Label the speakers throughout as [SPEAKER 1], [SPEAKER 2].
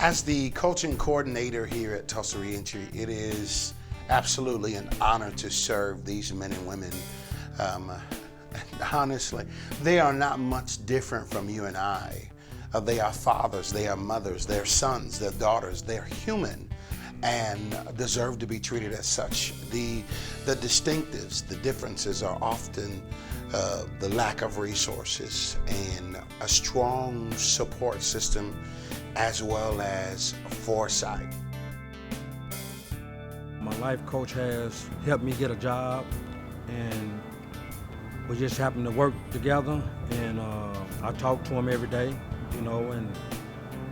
[SPEAKER 1] As the coaching coordinator here at Tulsa Reentry, it is absolutely an honor to serve these men and women. Honestly, they are not much different from you and I. They are fathers, they are mothers, they're sons, they're daughters, they're human and deserve to be treated as such. The distinctives, the differences are often the lack of resources and a strong support system as well as foresight.
[SPEAKER 2] My life coach has helped me get a job, and we just happen to work together, and I talk to him every day, you know, and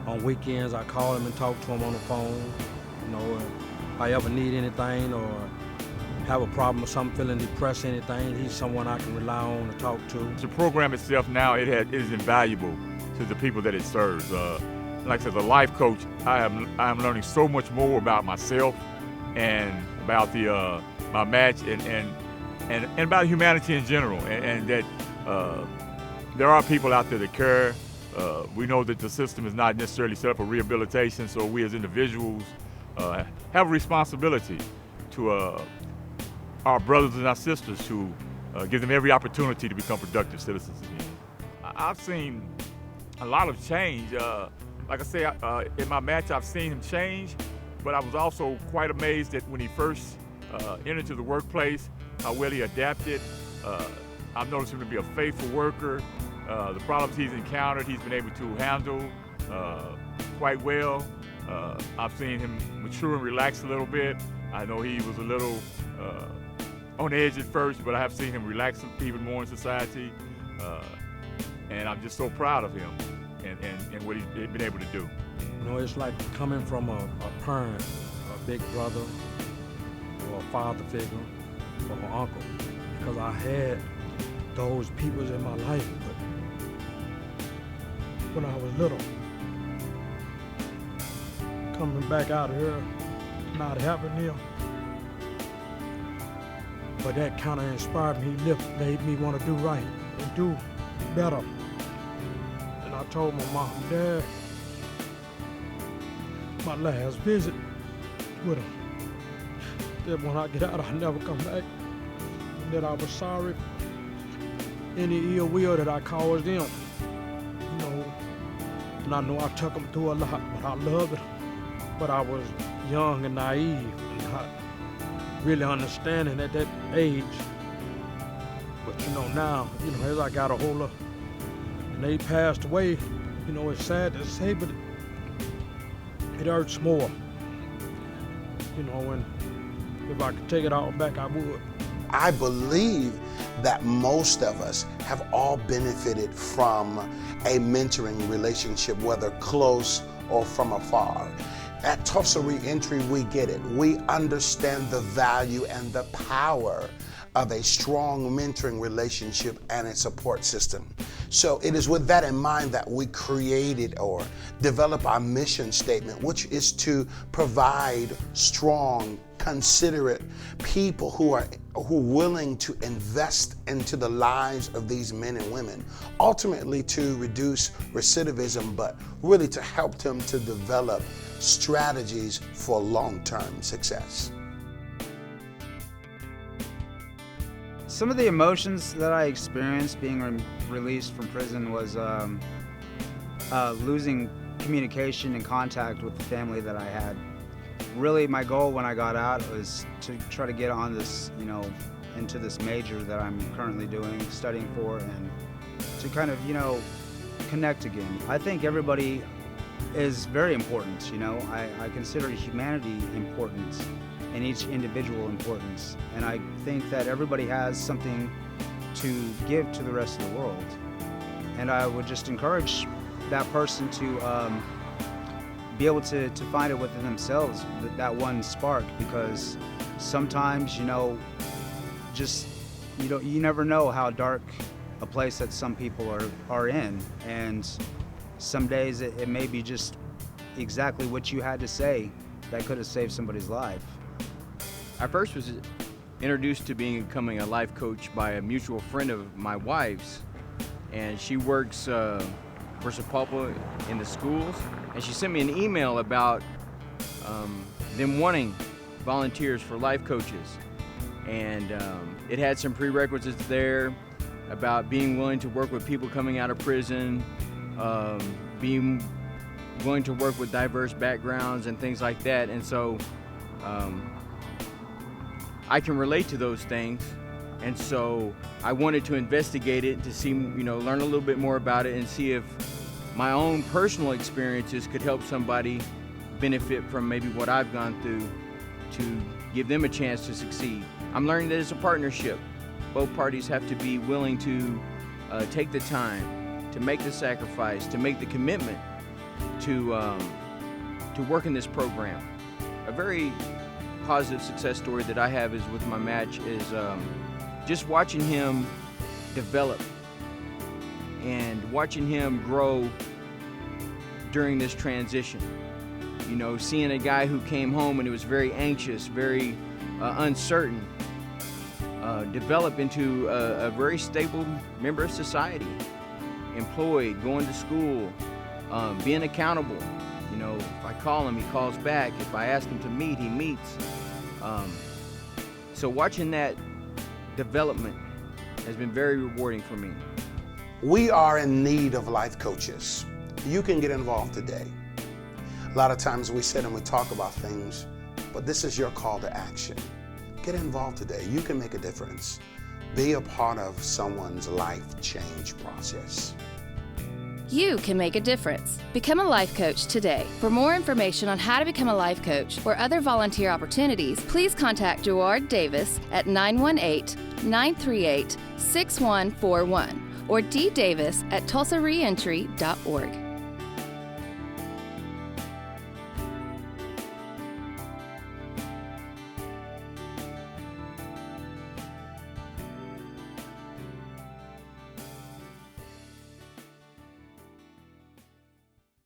[SPEAKER 2] on weekends I call him and talk to him on the phone, you know, if I ever need anything or have a problem or something, feeling depressed or anything, he's someone I can rely on to talk to.
[SPEAKER 3] The program itself now, it is invaluable to the people that it serves. Like I said, as a life coach, I am learning so much more about myself and about my match and about humanity in general, and that there are people out there that care. We know that the system is not necessarily set up for rehabilitation, so we as individuals have a responsibility to our brothers and our sisters to give them every opportunity to become productive citizens again. I've seen a lot of change. Like I say, in my match, I've seen him change, but I was also quite amazed that when he first entered into the workplace, how well he adapted. I've noticed him to be a faithful worker. The problems he's encountered, he's been able to handle quite well. I've seen him mature and relax a little bit. I know he was a little on the edge at first, but I have seen him relax even more in society. And I'm just so proud of him and what he's been able to do.
[SPEAKER 2] You know, it's like coming from a parent, a big brother, or a father figure, or an uncle, because I had those people in my life, but when I was little, coming back out of here, not having them, but that kind of inspired me, made me want to do right and do better. And I told my mom and dad, my last visit with them, that when I get out, I'll never come back, and that I was sorry for any ill will that I caused them, you know. And I know I took them through a lot, but I loved it. But I was young and naive and not really understanding at that age. But you know, now, you know, as I got older and they passed away, you know, it's sad to say, but it hurts more. You know, and if I could take it all back, I would.
[SPEAKER 1] I believe that most of us have all benefited from a mentoring relationship, whether close or from afar. At Tulsa Reentry, we get it. We understand the value and the power of a strong mentoring relationship and a support system. So it is with that in mind that we created or developed our mission statement, which is to provide strong, considerate people who are willing to invest into the lives of these men and women, ultimately to reduce recidivism, but really to help them to develop strategies for long-term success.
[SPEAKER 4] Some of the emotions that I experienced being released from prison was losing communication and contact with the family that I had. Really, my goal when I got out was to try to get on this, you know, into this major that I'm currently studying for, and to kind of, you know, connect again. I think everybody is very important, you know. I consider humanity important and each individual importance. And I think that everybody has something to give to the rest of the world. And I would just encourage that person to be able to find it within themselves, that one spark, because sometimes, you know, just, you never know how dark a place that some people are in. And some days it may be just exactly what you had to say that could have saved somebody's life.
[SPEAKER 5] I first was introduced to becoming a life coach by a mutual friend of my wife's, and she works for Sapulpa in the schools, and she sent me an email about them wanting volunteers for life coaches. And it had some prerequisites there about being willing to work with people coming out of prison, being willing to work with diverse backgrounds and things like that. And so I can relate to those things. And so I wanted to investigate it to see, learn a little bit more about it and see if my own personal experiences could help somebody benefit from maybe what I've gone through to give them a chance to succeed. I'm learning that it's a partnership. Both parties have to be willing to take the time, to make the sacrifice, to make the commitment to work in this program. A very positive success story that I have is with my match is just watching him develop and watching him grow during this transition. Seeing a guy who came home and he was very anxious, very uncertain, develop into a very stable member of society, employed, going to school, being accountable. If I call him, he calls back. If I ask him to meet, he meets. So watching that development has been very rewarding for me.
[SPEAKER 1] We are in need of life coaches. You can get involved today. A lot of times we sit and we talk about things, but this is your call to action. Get involved today. You can make a difference. Be a part of someone's life change process.
[SPEAKER 6] You can make a difference. Become a life coach today. For more information on how to become a life coach or other volunteer opportunities, please contact Gerard Davis at 918-938-6141 or ddavis@tulsareentry.org.